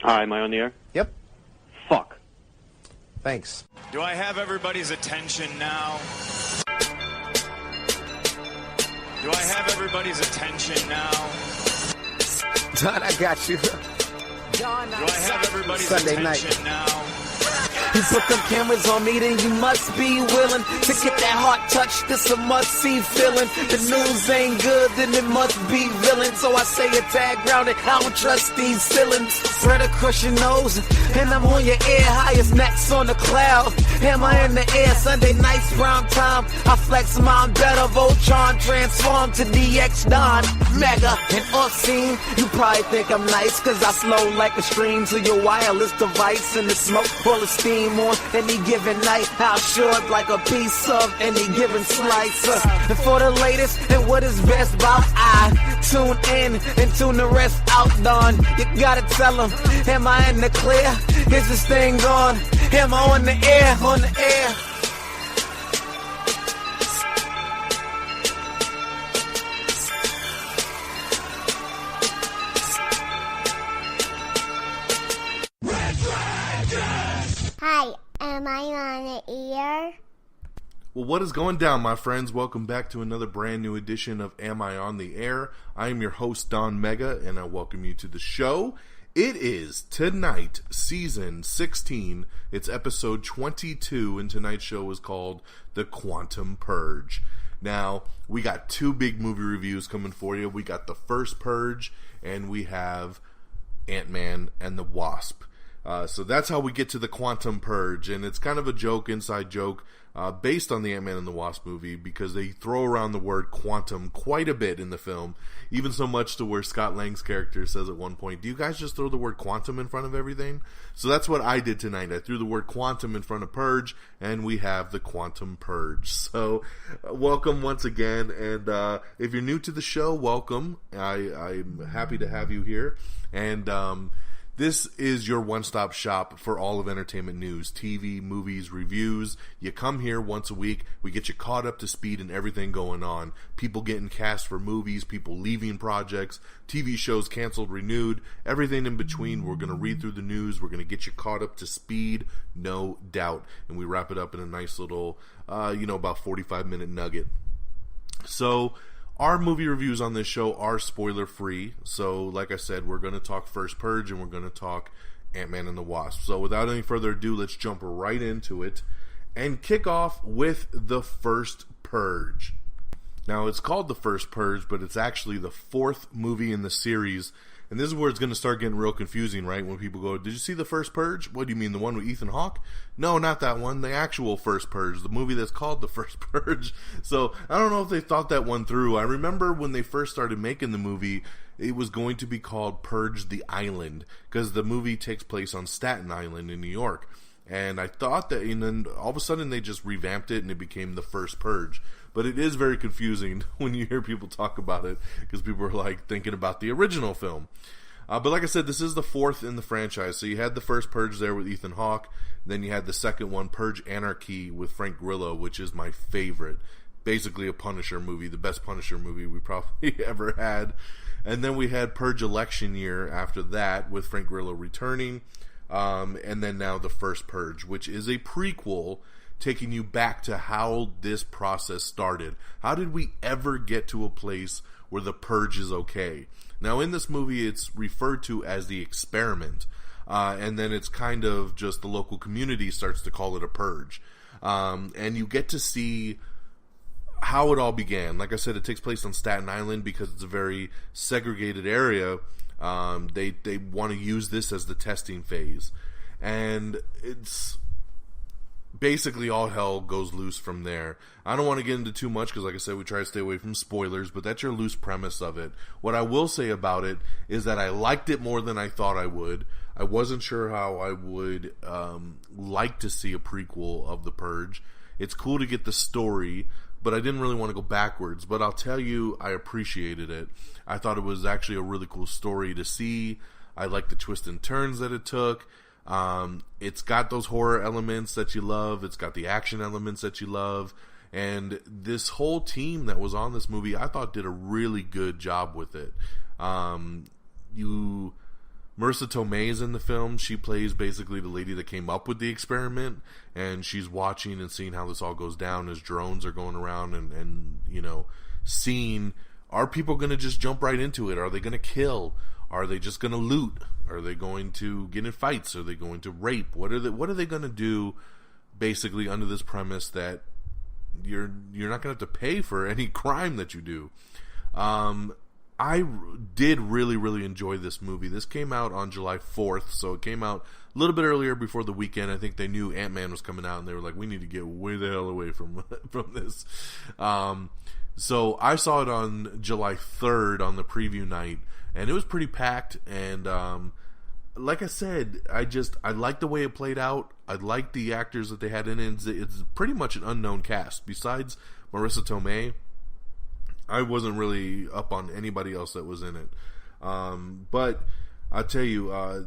Hi, am I on the air? Yep. Fuck. Thanks. Do I have everybody's attention now? Do I have everybody's attention now? Don, I got you. Do I have everybody's Sunday attention night. now? You put them cameras on me, then you must be willing to get that heart touch. This a must-see feeling. The news ain't good, then it must be villain. So I say a tag grounded, I don't trust these ceilings. Spread across your nose, and I'm on your ear. Highest necks on the cloud. Am I in the air? Sunday nights, prime time. I flex mine better. Voltron transform to DX Don. Mega and off-scene. You probably think I'm nice, cause I slow like a stream to your wireless device. And the smoke full of steam on any given night. I'll short like a piece of any given slice. And for the latest and what is best about, I tune in and tune the rest out, Don. You gotta tell them, am I in the clear? Is this thing on? Am I on the air? On the air. Hi, am I on the air? Well, what is going down, my friends? Welcome back to another brand new edition of Am I on the Air? I am your host, Don Mega, and I welcome you to the show. It is tonight, season 16. It's episode 22, and tonight's show is called The Quantum Purge. Now, we got two big movie reviews coming for you. We got The First Purge, and we have Ant-Man-and-the-Wasp. So that's how we get to the Quantum Purge, and it's kind of a joke, inside joke, based on the Ant-Man and the Wasp movie, because they throw around the word quantum quite a bit in the film, even so much to where Scott Lang's character says at one point, do you guys just throw the word quantum in front of everything? So that's what I did tonight. I threw the word quantum in front of purge, and we have the Quantum Purge. So welcome once again, and if you're new to the show, welcome. I'm happy to have you here, and this is your one-stop shop for all of entertainment news, TV, movies, reviews. You come here once a week. We get you caught up to speed in everything going on. People getting cast for movies, people leaving projects, TV shows canceled, renewed, everything in between. We're going to read through the news. We're going to get you caught up to speed, no doubt. And we wrap it up in a nice little, about 45-minute nugget. So our movie reviews on this show are spoiler-free, so like I said, we're going to talk First Purge and we're going to talk Ant-Man and the Wasp. So without any further ado, let's jump right into it and kick off with The First Purge. Now, it's called The First Purge, but it's actually the fourth movie in the series, and this is where it's going to start getting real confusing, right? When people go, did you see The First Purge? What do you mean, the one with Ethan Hawke? No, not that one. The actual First Purge, the movie that's called The First Purge. So, I don't know if they thought that one through. I remember when they first started making the movie, it was going to be called Purge the Island, because the movie takes place on Staten Island in New York. And I thought that, and then all of a sudden they just revamped it and it became The First Purge. But it is very confusing when you hear people talk about it, because people are like thinking about the original film. But like I said, this is the fourth in the franchise. So you had the first Purge there with Ethan Hawke. Then you had the second one, Purge Anarchy, with Frank Grillo, which is my favorite. Basically a Punisher movie, the best Punisher movie we probably ever had. And then we had Purge Election Year after that, with Frank Grillo returning. And then now the First Purge, which is a prequel taking you back to how this process started. How did we ever get to a place where the purge is okay? Now, in this movie, it's referred to as the experiment, and then it's kind of just the local community starts to call it a purge. And you get to see how it all began. Like I said, it takes place on Staten Island because it's a very segregated area. They want to use this as the testing phase. And it's basically all hell goes loose from there. I don't want to get into too much because, like I said, we try to stay away from spoilers, but that's your loose premise of it. What I will say about it is that I liked it more than I thought I would. I wasn't sure how I would like to see a prequel of The Purge. It's cool to get the story, but I didn't really want to go backwards. But I'll tell you, I appreciated it. I thought it was actually a really cool story to see. I liked the twists and turns that it took. It's got those horror elements that you love. It's got the action elements that you love. And this whole team that was on this movie, I thought did a really good job with it. You Marissa Tomei is in the film. She plays basically the lady that came up with the experiment, and she's watching and seeing how this all goes down as drones are going around and you know, seeing, are people going to just jump right into it? Are they going to kill? Are they just going to loot? Are they going to get in fights? Are they going to rape? What are they going to do, basically, under this premise that you're not going to have to pay for any crime that you do? I did really, really enjoy this movie. This came out on July 4th, so it came out a little bit earlier before the weekend. I think they knew Ant-Man was coming out, and they were like, we need to get way the hell away from this. So I saw it on July 3rd on the preview night, and it was pretty packed, and like I said, I liked the way it played out. I liked the actors that they had in it. It's pretty much an unknown cast. Besides Marissa Tomei, I wasn't really up on anybody else that was in it. But I'll tell you,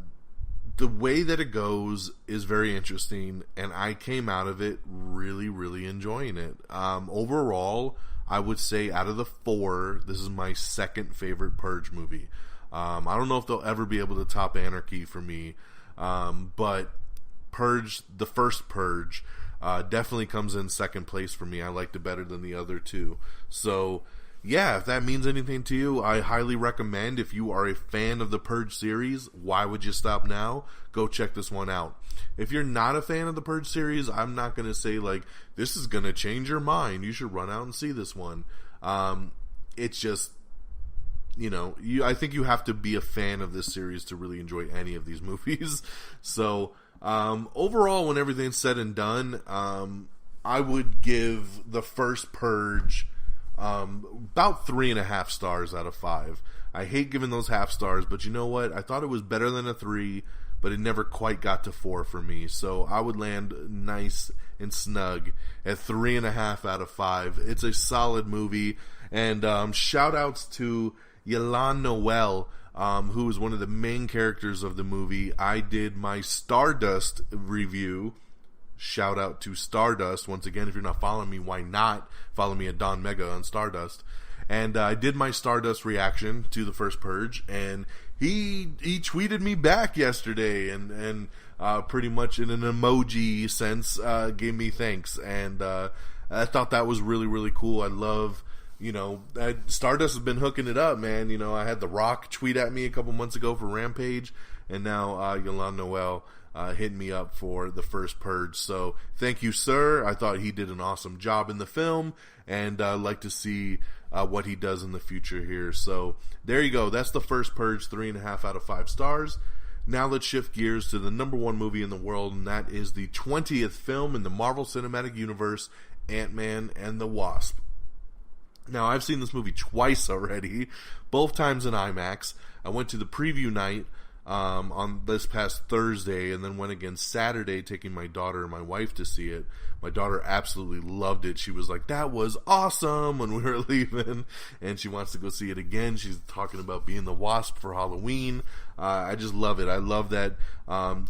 the way that it goes is very interesting, and I came out of it really, really enjoying it. Overall, I would say out of the 4, this is my second favorite Purge movie. I don't know if they'll ever be able to top Anarchy for me, but Purge, the first Purge, definitely comes in second place for me. I liked it better than the other 2. So yeah, if that means anything to you, I highly recommend, if you are a fan of the Purge series, why would you stop now? Go check this one out. If you're not a fan of the Purge series, I'm not going to say, like, this is going to change your mind. You should run out and see this one. It's just, you know, I think you have to be a fan of this series to really enjoy any of these movies. So, overall, when everything's said and done, I would give the first Purge about 3.5 stars out of 5. I hate giving those half stars, but you know what? I thought it was better than a 3, but it never quite got to 4 for me. So I would land nice and snug at 3.5 out of 5. It's a solid movie, and shout outs to Yolande Noel, who is one of the main characters of the movie. I did my Stardust review. Shout out to Stardust. Once again, if you're not following me, why not? Follow me at Don Mega on Stardust. And I did my Stardust reaction to the first Purge, and he tweeted me back yesterday and pretty much in an emoji sense gave me thanks. And I thought that was really, really cool. I love, you know, Stardust has been hooking it up, man. You know, I had The Rock tweet at me a couple months ago for Rampage, and now Yolande Noel hit me up for the first Purge. So thank you, sir. I thought he did an awesome job in the film, and I'd like to see what he does in the future here. So there you go. That's the first Purge, 3.5 out of 5 stars. Now let's shift gears to the number 1 movie in the world, and that is the 20th film in the Marvel Cinematic Universe, Ant-Man-and-the-Wasp. Now, I've seen this movie twice already, both times in IMAX. I went to the preview night on this past Thursday, and then went again Saturday, taking my daughter and my wife to see it. My daughter absolutely loved it. She was like, that was awesome, when we were leaving, and she wants to go see it again. She's talking about being the Wasp for Halloween. I just love it. I love that,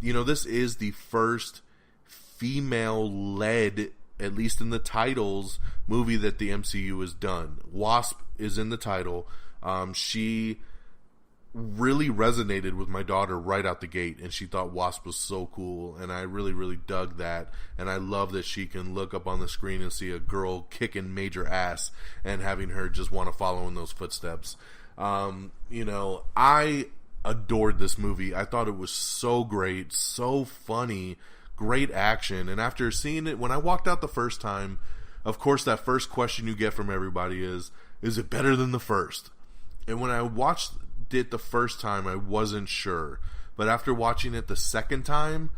you know, this is the first female-led, at least in the titles, movie that the MCU has done. Wasp is in the title. She really resonated with my daughter right out the gate, and she thought Wasp was so cool, and I really, really dug that. And I love that she can look up on the screen and see a girl kicking major ass and having her just want to follow in those footsteps. You know, I adored this movie. I thought it was so great, so funny, great action. And after seeing it, when I walked out the first time, of course that first question you get from everybody is it better than the first? And when I watched it the first time, I wasn't sure, but after watching it the second time,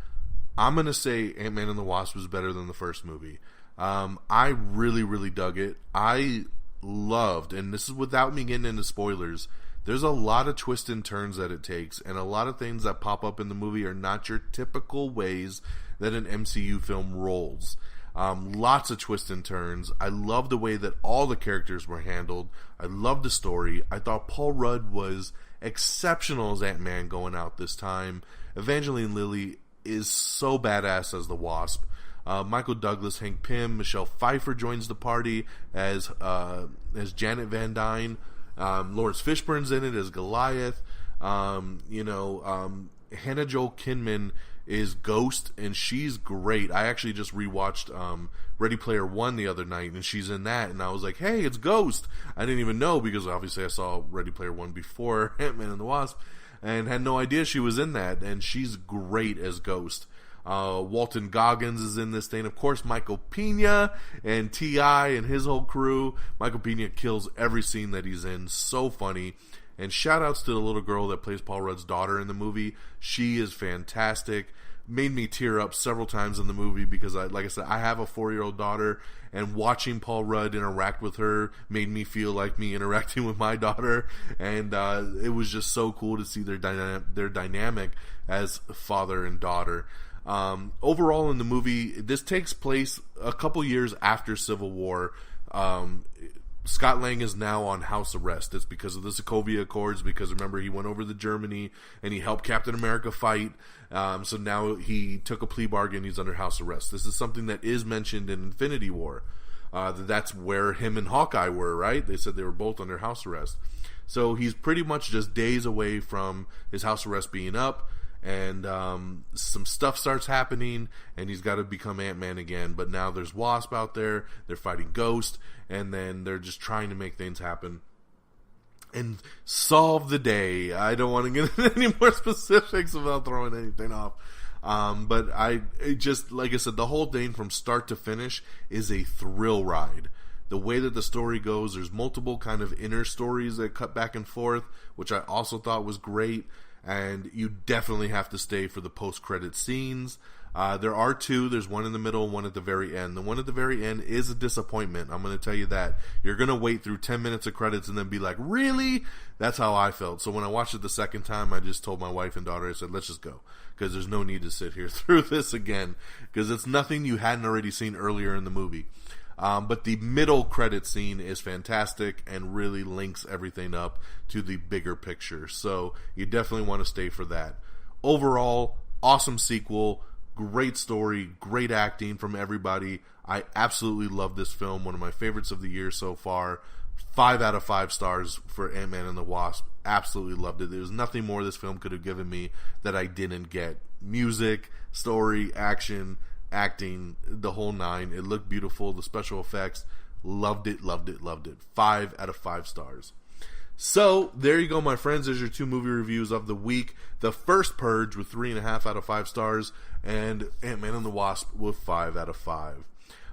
I'm gonna say Ant-Man and the Wasp was better than the first movie. I really, really dug it. I loved, and this is without me getting into spoilers, there's a lot of twists and turns that it takes, and a lot of things that pop up in the movie are not your typical ways that an MCU film rolls. Lots of twists and turns. I love the way that all the characters were handled. I love the story. I thought Paul Rudd was exceptional as Ant-Man going out this time. Evangeline Lilly is so badass as the Wasp. Michael Douglas, Hank Pym, Michelle Pfeiffer joins the party as Janet Van Dyne. Lawrence Fishburne's in it as Goliath. Hannah Joel Kinman is Ghost, and she's great. I actually just rewatched Ready Player One the other night, and she's in that, and I was like, hey, it's Ghost. I didn't even know, because obviously I saw Ready Player One before Ant-Man-and-the-Wasp, and had no idea she was in that, and she's great as Ghost. Walton Goggins is in this thing. Of course, Michael Pena and T.I. and his whole crew. Michael Pena kills every scene that he's in. So funny. And shout outs to the little girl that plays Paul Rudd's daughter in the movie. She is fantastic. Made me tear up several times in the movie because, like I said, I have a 4-year-old daughter, and watching Paul Rudd interact with her made me feel like me interacting with my daughter. And it was just so cool to see their dynamic as father and daughter. Overall in the movie, this takes place a couple years after Civil War. Scott Lang is now on house arrest. It's because of the Sokovia Accords, because remember, he went over to Germany and he helped Captain America fight. So now he took a plea bargain. He's under house arrest. This is something that is mentioned in Infinity War. That's where him and Hawkeye were, right? They said they were both under house arrest. So he's pretty much just days away from his house arrest being up. And some stuff starts happening, and he's got to become Ant-Man again. But now there's Wasp out there, they're fighting Ghost, and then they're just trying to make things happen and solve the day. I don't want to get into any more specifics without throwing anything off. But it just, like I said, the whole thing from start to finish is a thrill ride. The way that the story goes, there's multiple kind of inner stories that cut back and forth, which I also thought was great. And you definitely have to stay for the post-credit scenes. There are two. There's one in the middle and one at the very end. The one at the very end is a disappointment. I'm going to tell you that. You're going to wait through 10 minutes of credits and then be like, really? That's how I felt. So when I watched it the second time, I just told my wife and daughter, I said, let's just go. Because there's no need to sit here through this again. Because it's nothing you hadn't already seen earlier in the movie. But the middle credit scene is fantastic and really links everything up to the bigger picture. So you definitely want to stay for that. Overall, awesome sequel, great story, great acting from everybody. I absolutely love this film. One of my favorites of the year so far. 5 out of 5 stars for Ant-Man and the Wasp. Absolutely loved it. There was nothing more this film could have given me that I didn't get. Music, story, action, acting, the whole 9. It looked beautiful. The special effects, loved it. 5 out of 5 stars. So there you go, my friends. There's your 2 movie reviews of the week. The First Purge with 3.5 out of 5 stars, and Ant-Man and the Wasp with 5 out of 5.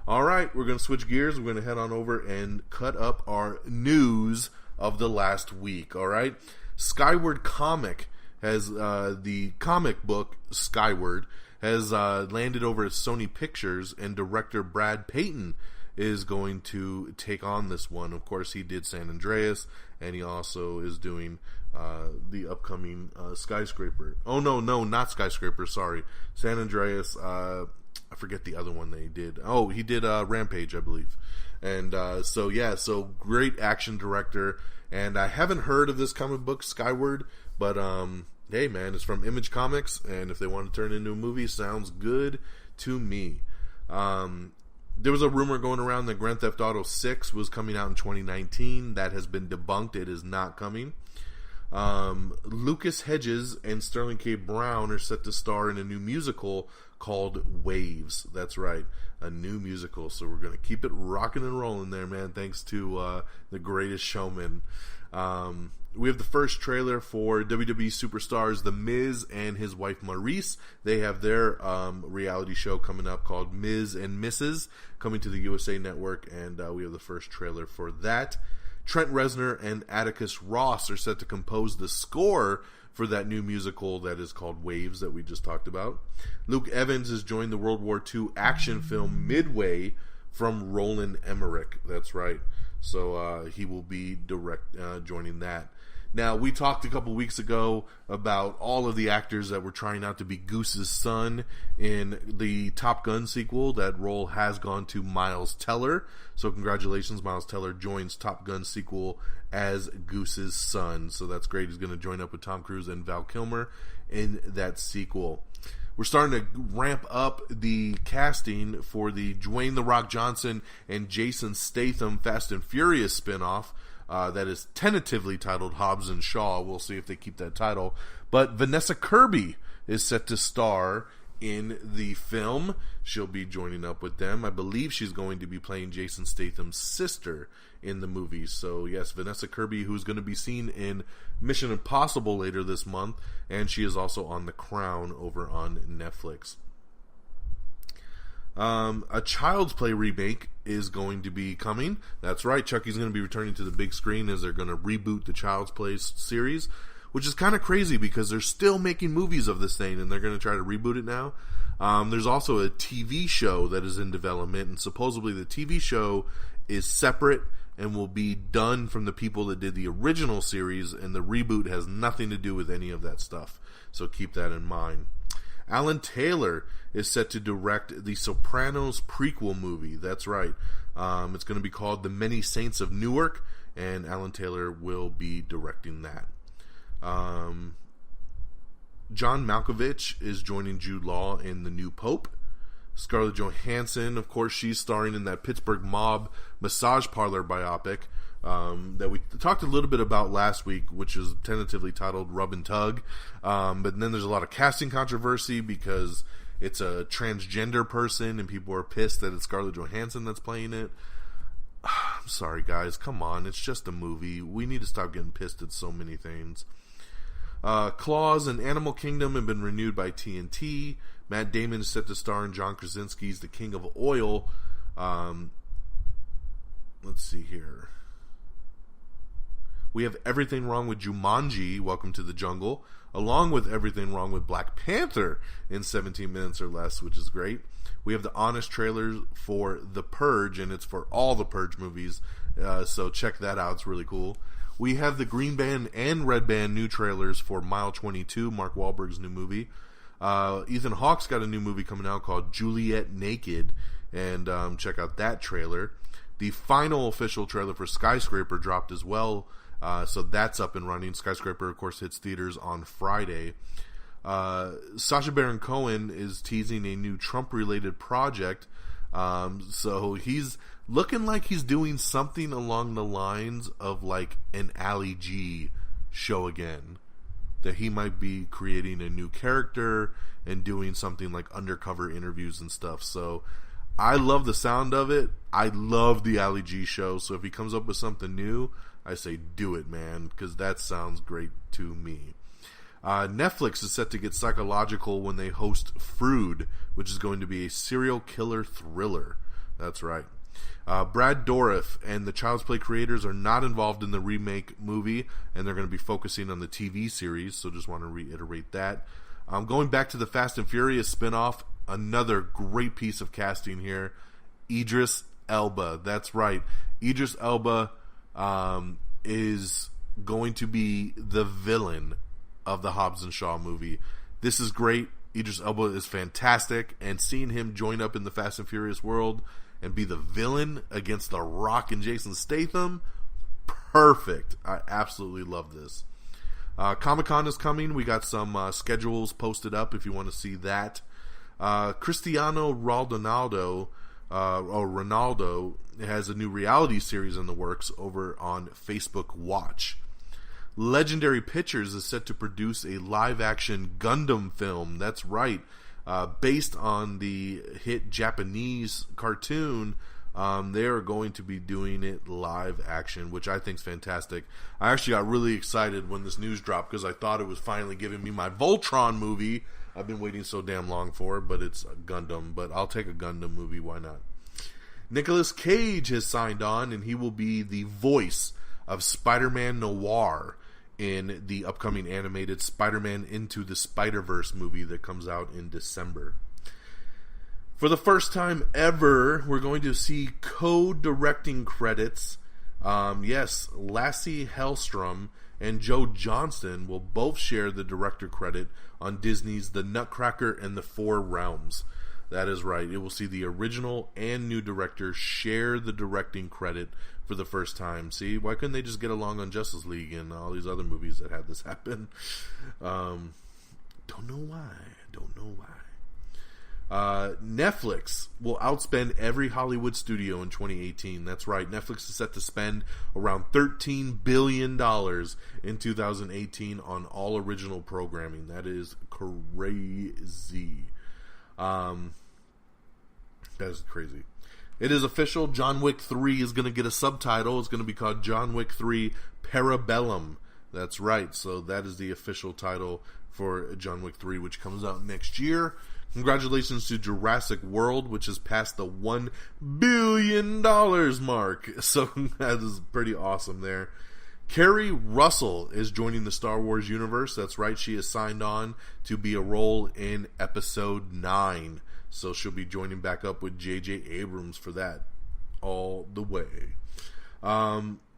All right, we're going to switch gears. We're going to head on over and cut up our news of the last week. All right, Skyward Comic has the comic book Skyward has landed over at Sony Pictures, and director Brad Peyton is going to take on this one. Of course, he did San Andreas, and he also is doing the upcoming Skyscraper. Oh, no, not Skyscraper, sorry. San Andreas, I forget the other one that he did. Oh, he did Rampage, I believe. And so great action director. And I haven't heard of this comic book, Skyward, but hey man, it's from Image Comics, and if they want to turn it into a movie, sounds good to me. There was a rumor going around that Grand Theft Auto 6 was coming out in 2019. That has been debunked. It is not coming. Lucas Hedges and Sterling K. Brown are set to star in a new musical called Waves. That's right, a new musical. So we're going to keep it rocking and rolling there, man, thanks to The Greatest Showman. We have the first trailer for WWE superstars The Miz and his wife Maurice. They have their reality show coming up called Miz and Mrs. coming to the USA Network, and we have the first trailer for that. Trent Reznor and Atticus Ross are set to compose the score for that new musical that is called Waves that we just talked about. Luke Evans has joined the World War II action film Midway from Roland Emmerich. That's right. So he will be joining that. Now, we talked a couple weeks ago about all of the actors that were trying out to be Goose's son in the Top Gun sequel. That role has gone to Miles Teller. So congratulations, Miles Teller joins Top Gun sequel as Goose's son. So that's great. He's going to join up with Tom Cruise and Val Kilmer in that sequel. We're starting to ramp up the casting for the Dwayne "The Rock" Johnson and Jason Statham Fast and Furious spinoff. that is tentatively titled Hobbs and Shaw. We'll see if they keep that title. But Vanessa Kirby is set to star in the film. She'll be joining up with them. I believe she's going to be playing Jason Statham's sister in the movie. So yes, Vanessa Kirby, who's going to be seen in Mission Impossible later this month, and she is also on The Crown over on Netflix. A Child's Play remake is going to be coming. That's right, Chucky's going to be returning to the big screen as they're going to reboot the Child's Play series, which is kind of crazy because they're still making movies of this thing and they're going to try to reboot it now. There's also a TV show that is in development, and supposedly the TV show is separate and will be done from the people that did the original series, and the reboot has nothing to do with any of that stuff. So keep that in mind. Alan Taylor is set to direct the Sopranos prequel movie. That's right. It's going to be called The Many Saints of Newark, and Alan Taylor will be directing that. John Malkovich is joining Jude Law in The New Pope. Scarlett Johansson, of course, she's starring in that Pittsburgh Mob massage parlor biopic that we talked a little bit about last week, which is tentatively titled Rub and Tug. But then there's a lot of casting controversy because it's a transgender person and people are pissed that it's Scarlett Johansson that's playing it. I'm sorry, guys. Come on. It's just a movie. We need to stop getting pissed at so many things. Claws and Animal Kingdom have been renewed by TNT. Matt Damon is set to star in John Krasinski's The King of Oil. Let's see here. We have Everything Wrong with Jumanji, Welcome to the Jungle, along with Everything Wrong with Black Panther in 17 minutes or less, which is great. We have the honest trailers for The Purge, and it's for all the Purge movies, so check that out. It's really cool. We have the Green Band and Red Band new trailers for Mile 22, Mark Wahlberg's new movie. Ethan Hawke's got a new movie coming out called Juliet Naked, and check out that trailer. The final official trailer for Skyscraper dropped as well, so that's up and running. Skyscraper, of course, hits theaters on Friday. Sacha Baron Cohen is teasing a new Trump-related project, so he's looking like he's doing something along the lines of like an Ali G show again. That he might be creating a new character and doing something like undercover interviews and stuff. So I love the sound of it. I love the Ali G show. So if he comes up with something new, I say do it, man, because that sounds great to me. Netflix is set to get psychological when they host Frood, which is going to be a serial killer thriller. That's right. Brad Dourif and the Child's Play creators are not involved in the remake movie, and they're going to be focusing on the TV series, so just want to reiterate that. Going back to the Fast and Furious spinoff, another great piece of casting here. Idris Elba. That's right. Idris Elba is going to be the villain of the Hobbs and Shaw movie. This is great. Idris Elba is fantastic, and seeing him join up in the Fast and Furious world and be the villain against The Rock and Jason Statham, perfect. I absolutely love this. Comic-Con is coming. We got some schedules posted up if you want to see that. Cristiano Ronaldo has a new reality series in the works over on Facebook Watch. Legendary Pictures is set to produce a live-action Gundam film. That's right. Based on the hit Japanese cartoon, they are going to be doing it live action, which I think is fantastic. I actually got really excited when this news dropped because I thought it was finally giving me my Voltron movie I've been waiting so damn long for, but it's a Gundam. But I'll take a Gundam movie, why not? Nicolas Cage has signed on, and he will be the voice of Spider-Man Noir in the upcoming animated Spider-Man Into the Spider-Verse movie that comes out in December. For the first time ever, we're going to see co-directing credits. Yes, Lassie Hellstrom and Joe Johnston will both share the director credit on Disney's The Nutcracker and the Four Realms. That is right. It will see the original and new director share the directing credit for the first time. See, why couldn't they just get along on Justice League and all these other movies that had this happen? Don't know why. Netflix will outspend every Hollywood studio in 2018. That's right. Netflix is set to spend around $13 billion in 2018 on all original programming. That is crazy. That is crazy. It is official. John Wick 3 is going to get a subtitle. It's going to be called John Wick 3 Parabellum. That's right. So that is the official title for John Wick 3, which comes out next year. Congratulations to Jurassic World, which has passed the $1 billion mark. So that is pretty awesome there. Keri Russell is joining the Star Wars universe. That's right. She has signed on to be a role in Episode 9. So she'll be joining back up with J.J. Abrams for that all the way.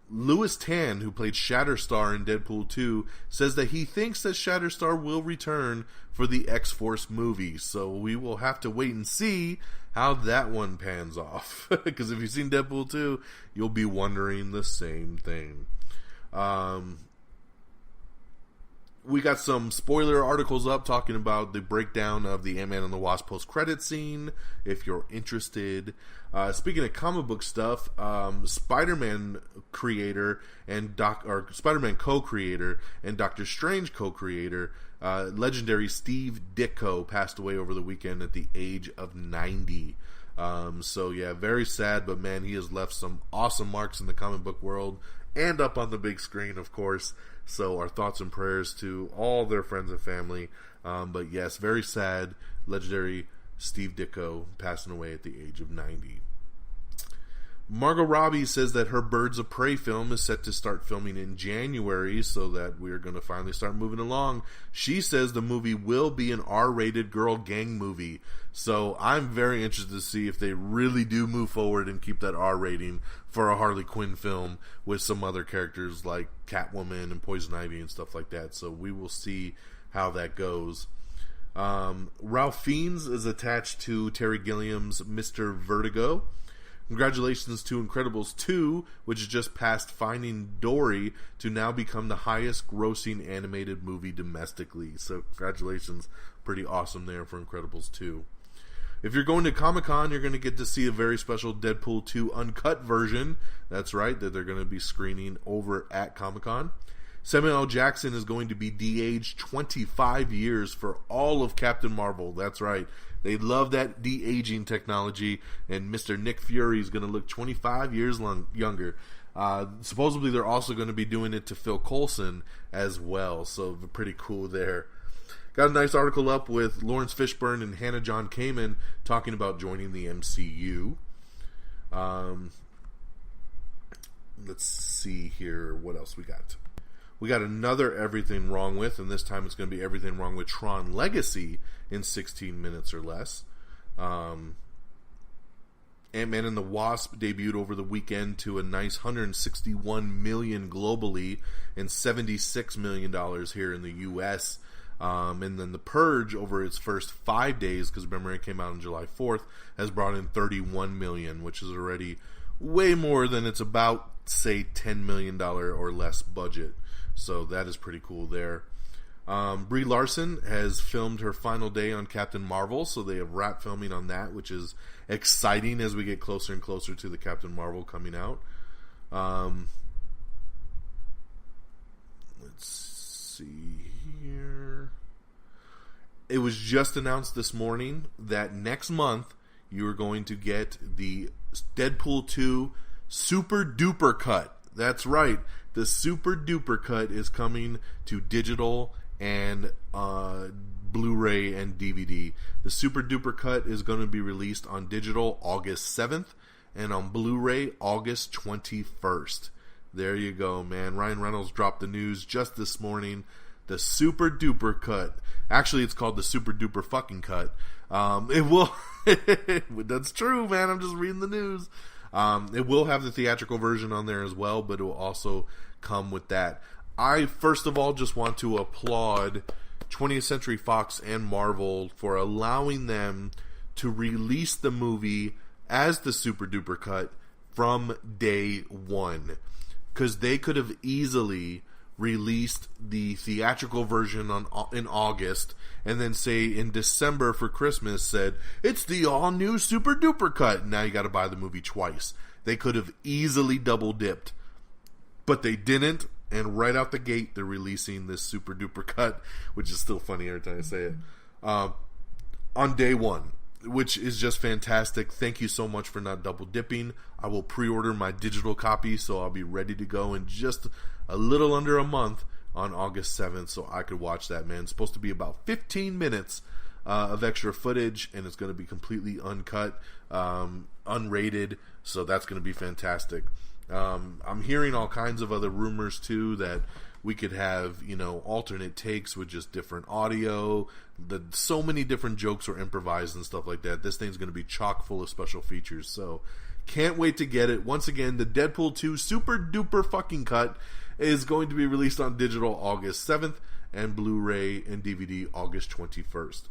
Louis Tan, who played Shatterstar in Deadpool 2, says that he thinks that Shatterstar will return for the X-Force movie. So we will have to wait and see how that one pans off. Because if you've seen Deadpool 2, you'll be wondering the same thing. We got some spoiler articles up talking about the breakdown of the Ant-Man-and-the-Wasp post-credit scene, if you're interested. Speaking of comic book stuff, Spider-Man creator and Spider-Man co-creator and Doctor Strange co-creator, legendary Steve Ditko, passed away over the weekend at the age of 90. So yeah, very sad, but man, he has left some awesome marks in the comic book world and up on the big screen, of course. So our thoughts and prayers to all their friends and family. But yes, very sad. Legendary Steve Ditko passing away at the age of 90. Margot Robbie says that her Birds of Prey film is set to start filming in January, so that we're going to finally start moving along. She says the movie will be an R-rated girl gang movie. So I'm very interested to see if they really do move forward and keep that R rating for a Harley Quinn film with some other characters like Catwoman and Poison Ivy and stuff like that. So we will see how that goes. Ralph Fiennes is attached to Terry Gilliam's Mr. Vertigo. Congratulations to Incredibles 2, which has just passed Finding Dory to now become the highest grossing animated movie domestically. So congratulations. Pretty awesome there for Incredibles 2. If you're going to Comic-Con, you're going to get to see a very special Deadpool 2 uncut version. That's right, that they're going to be screening over at Comic-Con. Samuel L. Jackson is going to be de-aged 25 years for all of Captain Marvel. That's right. They love that de-aging technology, and Mr. Nick Fury is going to look 25 years younger. Supposedly, they're also going to be doing it to Phil Coulson as well, so pretty cool there. Got a nice article up with Lawrence Fishburne and Hannah John Kamen talking about joining the MCU. Let's see here. What else we got? We got another Everything Wrong With, and this time it's going to be Everything Wrong With Tron Legacy in 16 minutes or less. Ant-Man-and-the-Wasp debuted over the weekend to a nice $161 million globally and $76 million here in the U.S., and then The Purge, over its first 5 days, because remember it came out on July 4th, has brought in $31 million, which is already way more than its about, say, $10 million or less budget. So that is pretty cool there. Brie Larson has filmed her final day on Captain Marvel, so they have wrapped filming on that, which is exciting as we get closer and closer to the Captain Marvel coming out. Let's see here. It was just announced this morning that next month you are going to get the Deadpool 2 Super Duper Cut. That's right. The Super Duper Cut is coming to digital and Blu-ray and DVD. The Super Duper Cut is going to be released on digital August 7th and on Blu-ray August 21st. There you go, man. Ryan Reynolds dropped the news just this morning. The Super Duper Cut. Actually, it's called the Super Duper fucking Cut. It will... That's true, man. I'm just reading the news. It will have the theatrical version on there as well, but it will also come with that. I, first of all, just want to applaud 20th Century Fox and Marvel for allowing them to release the movie as the Super Duper Cut from day one. Because they could have easily released the theatrical version in August, and then say in December for Christmas said, it's the all-new Super Duper cut. Now you got to buy the movie twice. They could have easily double-dipped, but they didn't, and right out the gate, they're releasing this Super Duper cut, which is still funny every time I say it, on day one, which is just fantastic. Thank you so much for not double-dipping. I will pre-order my digital copy, so I'll be ready to go in just a little under a month on August 7th, so I could watch that, man. It's supposed to be about 15 minutes of extra footage, and it's going to be completely uncut, unrated, so that's going to be fantastic. I'm hearing all kinds of other rumors, too, that we could have, alternate takes with just different audio. So many different jokes were improvised and stuff like that. This thing's going to be chock full of special features, so can't wait to get it. Once again, the Deadpool 2 Super Duper fucking cut is going to be released on digital August 7th and Blu-ray and DVD August 21st.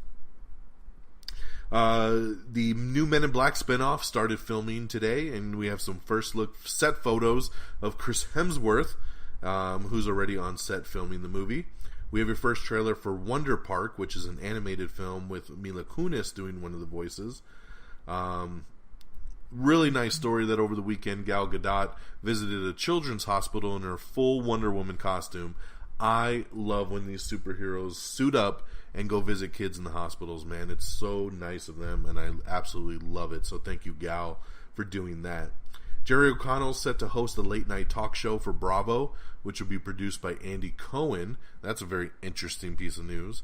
The new Men in Black spinoff started filming today, and we have some first look set photos of Chris Hemsworth, who's already on set filming the movie. We have your first trailer for Wonder Park, which is an animated film with Mila Kunis doing one of the voices. Really nice story that over the weekend Gal Gadot visited a children's hospital in her full Wonder Woman costume. I love when these superheroes suit up and go visit kids in the hospitals, man. It's so nice of them, and I absolutely love it. So thank you, Gal, for doing that. Jerry O'Connell's set to host a late-night talk show for Bravo, which will be produced by Andy Cohen. That's a very interesting piece of news.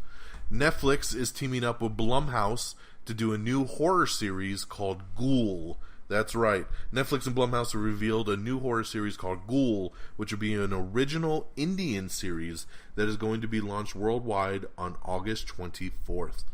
Netflix is teaming up with Blumhouse to do a new horror series called Ghoul. That's right. Netflix and Blumhouse have revealed a new horror series called Ghoul, which will be an original Indian series that is going to be launched worldwide on August 24th.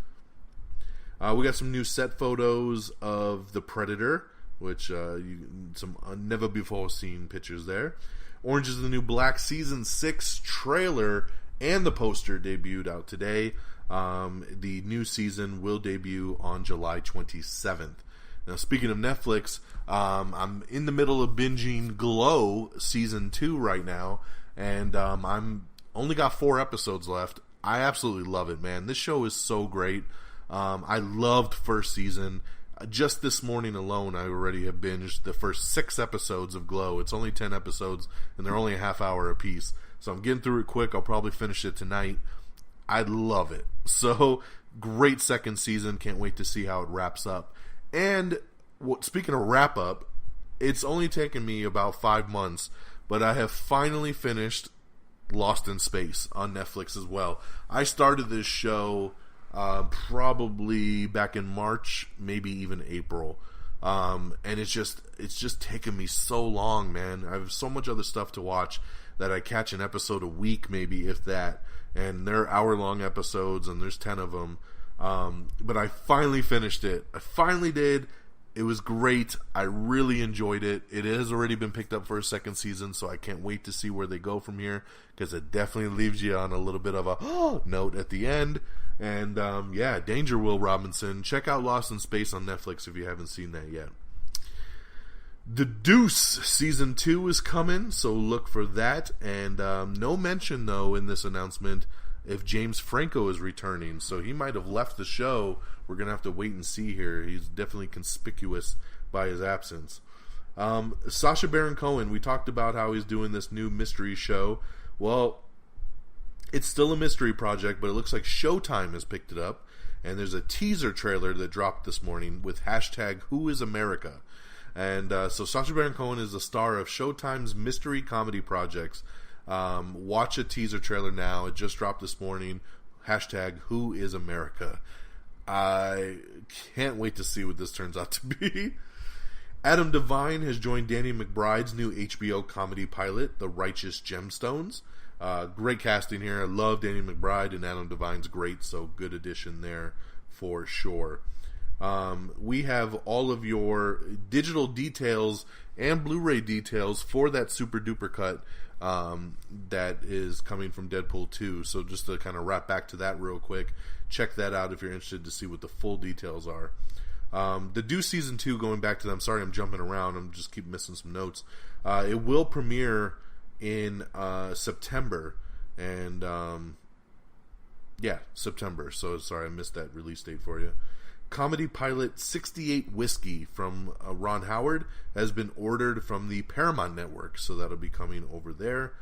We got some new set photos of The Predator, which some never before seen pictures there. Orange is the New Black Season 6 trailer and the poster debuted out today. The new season will debut on July 27th. Now, speaking of Netflix, I'm in the middle of binging Glow Season 2 right now, and I'm only got 4 episodes left. I absolutely love it, man. This show is so great. I loved first season. Just this morning alone, I already have binged the first 6 episodes of Glow. It's only 10 episodes, and they're only a half hour apiece. So I'm getting through it quick. I'll probably finish it tonight. I love it. So, great second season. Can't wait to see how it wraps up. And speaking of wrap up, it's only taken me about 5 months, but I have finally finished Lost in Space on Netflix as well. I started this show probably back in March, maybe even April, and it's just taken me so long, man. I have so much other stuff to watch that I catch an episode a week, maybe if that, and they're hour-long episodes, and there's 10 of them. But I finally finished it. I finally did. It was great. I really enjoyed it. It has already been picked up for a second season, so I can't wait to see where they go from here, because it definitely leaves you on a little bit of a note at the end. And Danger Will Robinson. Check out Lost in Space on Netflix if you haven't seen that yet. The Deuce Season 2 is coming, so look for that. And no mention, though, in this announcement if James Franco is returning, so he might have left the show. We're going to have to wait and see here. He's definitely conspicuous by his absence. Sacha Baron Cohen, we talked about how he's doing this new mystery show. Well, it's still a mystery project, but it looks like Showtime has picked it up, and there's a teaser trailer that dropped this morning with hashtag #WhoIsAmerica. And so Sacha Baron Cohen is the star of Showtime's mystery comedy projects. Watch a teaser trailer now. It just dropped this morning. Hashtag #WhoIsAmerica. I can't wait to see what this turns out to be. Adam Devine has joined Danny McBride's new HBO comedy pilot, The Righteous Gemstones. Great casting here. I love Danny McBride, and Adam Devine's great, so good addition there for sure. We have all of your digital details and Blu-ray details for that Super Duper cut that is coming from Deadpool 2. So just to kind of wrap back to that real quick, check that out if you're interested to see what the full details are. The Deuce Season 2, going back to that, I'm sorry I'm jumping around, I'm just keep missing some notes. It will premiere in September. And September. So sorry I missed that release date for you. Comedy pilot 68 Whiskey from Ron Howard has been ordered from the Paramount Network, so that'll be coming over there.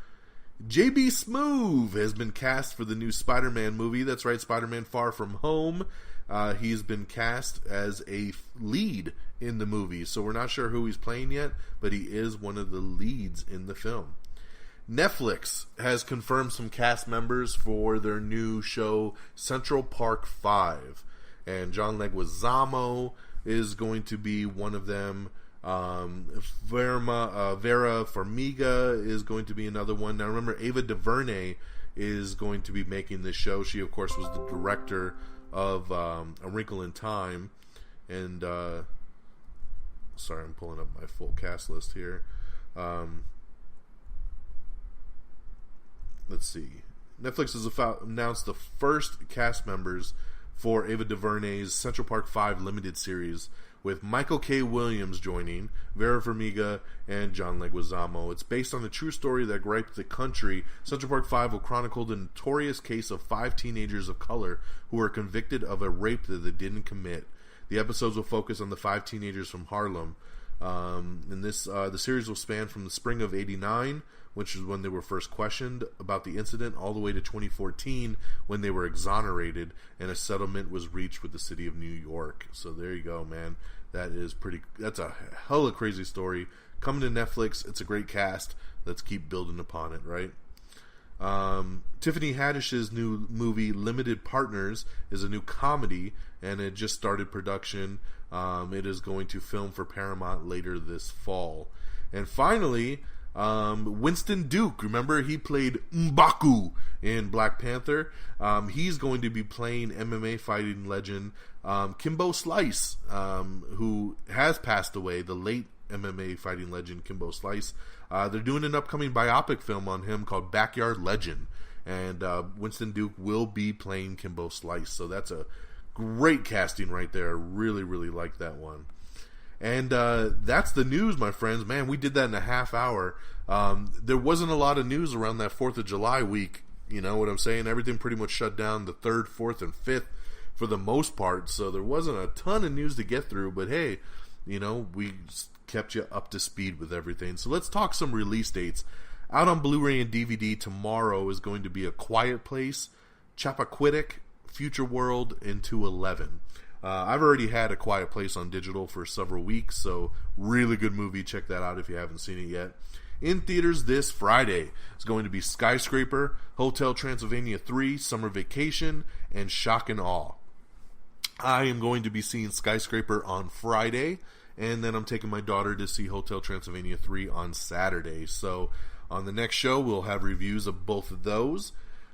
JB Smoove has been cast for the new Spider-Man movie. That's right, Spider-Man Far From Home. He's been cast as a lead in the movie, so we're not sure who he's playing yet, but he is one of the leads in the film. Netflix has confirmed some cast members for their new show Central Park 5. And John Leguizamo is going to be one of them. Vera Farmiga is going to be another one. Now remember, Ava DuVernay is going to be making this show. She, of course, was the director of A Wrinkle in Time. And, sorry, I'm pulling up my full cast list here. Let's see. Netflix has announced the first cast members for Ava DuVernay's Central Park 5 limited series, with Michael K. Williams joining, Vera Farmiga, and John Leguizamo. It's based on the true story that griped the country. Central Park 5 will chronicle the notorious case of 5 teenagers of color who were convicted of a rape that they didn't commit. The episodes will focus on the 5 teenagers from Harlem. The series will span from the spring of '89, which is when they were first questioned about the incident, all the way to 2014 when they were exonerated and a settlement was reached with the city of New York. So there you go, man. That's a hella crazy story. Coming to Netflix, it's a great cast. Let's keep building upon it, right? Tiffany Haddish's new movie Limited Partners is a new comedy, and it just started production. It is going to film for Paramount later this fall. And finally, Winston Duke, remember he played M'Baku in Black Panther. He's going to be playing MMA fighting legend Kimbo Slice, who has passed away, the late MMA fighting legend Kimbo Slice. They're doing an upcoming biopic film on him called Backyard Legend, and Winston Duke will be playing Kimbo Slice. So that's a great casting right there. Really, really like that one. And that's the news, my friends. Man, we did that in a half hour. There wasn't a lot of news around that 4th of July week. You know what I'm saying? Everything pretty much shut down the 3rd, 4th, and 5th for the most part. So there wasn't a ton of news to get through. But hey, you know, we kept you up to speed with everything. So let's talk some release dates. Out on Blu-ray and DVD tomorrow is going to be A Quiet Place, Chappaquiddick, Future World, and 211. I've already had A Quiet Place on digital for several weeks, so really good movie. Check that out if you haven't seen it yet. In theaters this Friday is going to be Skyscraper, Hotel Transylvania 3, Summer Vacation, and Shock and Awe. I am going to be seeing Skyscraper on Friday, and then I'm taking my daughter to see Hotel Transylvania 3 on Saturday. So on the next show, we'll have reviews of both of those.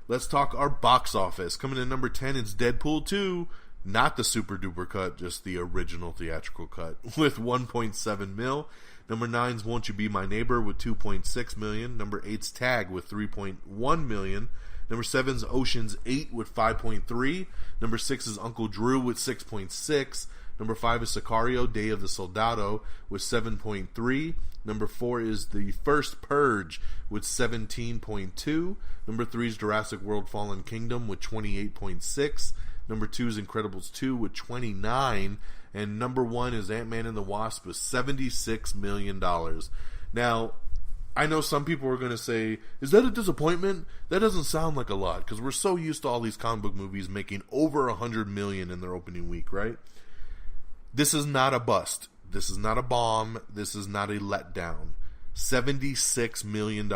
Let's talk our box office. Coming in number 10 is Deadpool 2. Not the super duper cut, just the original theatrical cut, with 1.7 mil. Number 9's Won't You Be My Neighbor with 2.6 million. Number 8's Tag with 3.1 million. Number 7's Ocean's 8 with 5.3. Number 6 is Uncle Drew with 6.6. Number 5 is Sicario, Day of the Soldado with 7.3. Number 4 is The First Purge with 17.2. Number 3 is Jurassic World Fallen Kingdom with 28.6. Number 2 is Incredibles 2 with 29. And number 1 is Ant-Man-and-the-Wasp with $76 million. Now, I know some people are going to say, is that a disappointment? That doesn't sound like a lot, because we're so used to all these comic book movies making over $100 million in their opening week, right? This is not a bust. This is not a bomb. This is not a letdown. $76 million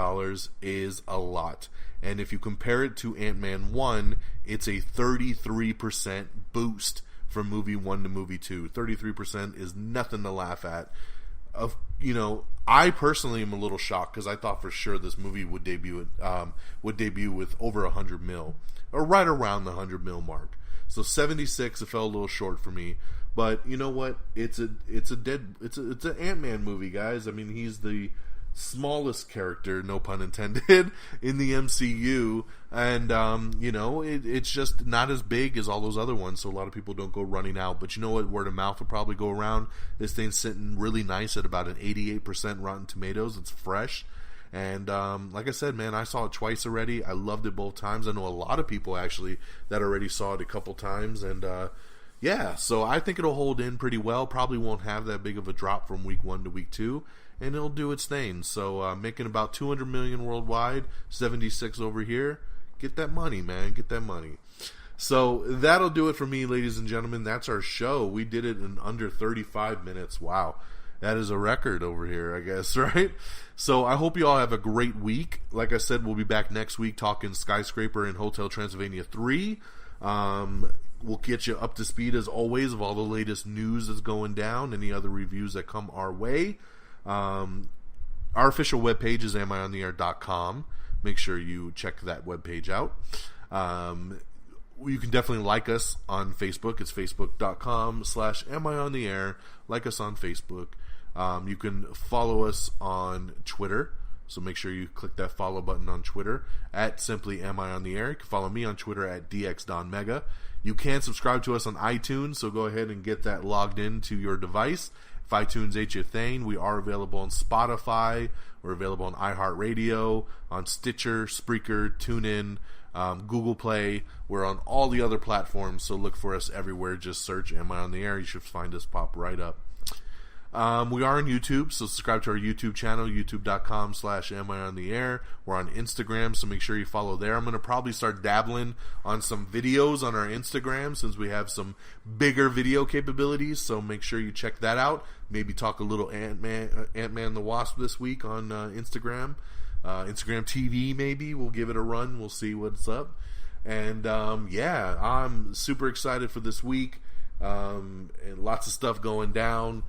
is a lot. And if you compare it to Ant-Man 1, it's a 33% boost from movie 1 to movie 2. 33% is nothing to laugh at. I personally am a little shocked because I thought for sure this movie would debut with over 100 mil, or right around the 100 mil mark. So 76, it fell a little short for me. But you know what? It's an Ant-Man movie, guys. I mean, he's the smallest character, no pun intended, in the MCU, and it's just not as big as all those other ones, so a lot of people don't go running out. But you know what? Word of mouth will probably go around. This thing's sitting really nice at about an 88% Rotten Tomatoes. It's fresh, And like I said, man, I saw it twice already. I loved it both times. I know a lot of people actually that already saw it a couple times. And yeah, so I think it'll hold in pretty well. Probably won't have that big of a drop from week 1 to week 2. And it'll do its thing. So making about 200 million worldwide, 76 over here. Get that money, man. Get that money. So that'll do it for me, ladies and gentlemen. That's our show. We did it in under 35 minutes. Wow. That is a record over here, I guess, right? So I hope you all have a great week. Like I said, we'll be back next week talking Skyscraper and Hotel Transylvania 3. We'll get you up to speed, as always, of all the latest news that's going down, any other reviews that come our way. Our official webpage is amiontheair.com. Make sure you check that webpage out. You can definitely like us on Facebook. It's facebook.com/amiontheair. Like us on Facebook. You can follow us on Twitter. So make sure you click that follow button on Twitter at simply Am I on the Air. You can follow me on Twitter at DXDonMega. You can subscribe to us on iTunes, so go ahead and get that logged into your device. If iTunes ain't your thing, we are available on Spotify. We're available on iHeartRadio, on Stitcher, Spreaker, TuneIn, Google Play. We're on all the other platforms, so look for us everywhere. Just search Am I on the Air? You should find us pop right up. We are on YouTube, so subscribe to our YouTube channel, youtube.com/AmIOnTheAir. We're on Instagram, so make sure you follow there. I'm going to probably start dabbling on some videos on our Instagram since we have some bigger video capabilities, so make sure you check that out. Maybe talk a little Ant-Man-the-Wasp this week on Instagram. Instagram TV, maybe. We'll give it a run. We'll see what's up. And, yeah, I'm super excited for this week. And lots of stuff going down.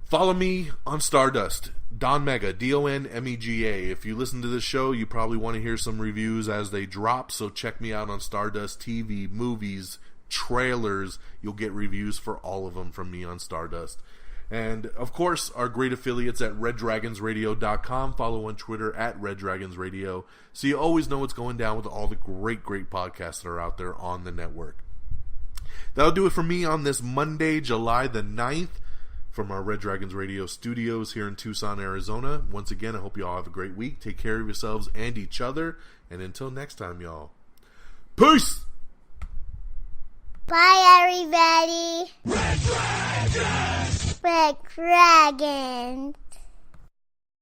Follow me on Stardust, Don Mega, DONMEGA. If you listen to this show, you probably want to hear some reviews as they drop, so check me out on Stardust TV, movies, trailers. You'll get reviews for all of them from me on Stardust. And, of course, our great affiliates at RedDragonsRadio.com. Follow on Twitter at RedDragonsRadio, so you always know what's going down with all the great podcasts that are out there on the network. That'll do it for me on this Monday, July the 9th. From our Red Dragons Radio studios here in Tucson, Arizona. Once again, I hope you all have a great week. Take care of yourselves and each other. And until next time, y'all. Peace! Bye, everybody. Red Dragons! Red Dragon.